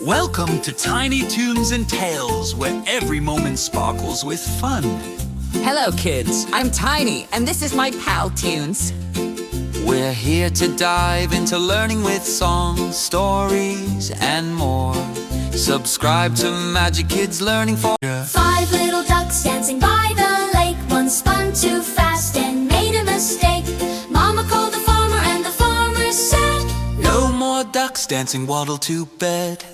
Welcome to Tiny Tunes and Tales, where every moment sparkles with fun. Hello, kids. I'm Tiny, and this is my pal Tunes. We're here to dive into learning with songs, stories, and more. Subscribe to Magic Kids Learning for You. 5 little ducks dancing by the lake. One spun too fast and made a mistake. Mama called the farmer and the farmer said, No more ducks dancing Waddle to bed.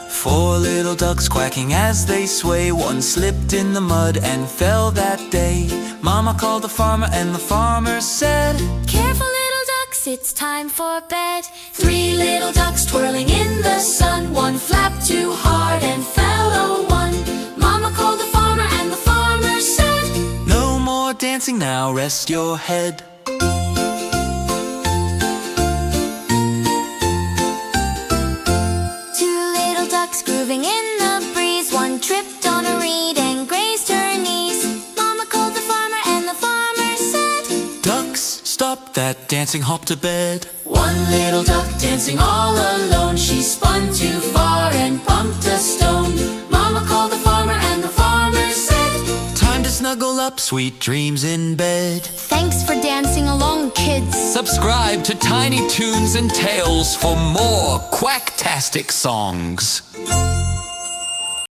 Four little ducks quacking as they sway. One slipped in the mud and fell that day. Mama called the farmer and the farmer said, Careful little ducks, it's time for bed. 3 little ducks twirling in the sun. One flapped too hard and fell a one. Mama called the farmer and the farmer said, No more dancing now, rest your head. 2 little ducks grooving in the breeze. One tripped on a reed and grazed her knees. Mama called the farmer and the farmer said, Ducks, stop that dancing, hop to bed. 1 little duck dancing all alone. She spun too far and bumped a stone. Mama called the farmer and the farmer said, Time to snuggle up, sweet dreams in bed. Thanks for dancing along, kids. Subscribe to Tiny Tunes and Tales for more quacktastic songs.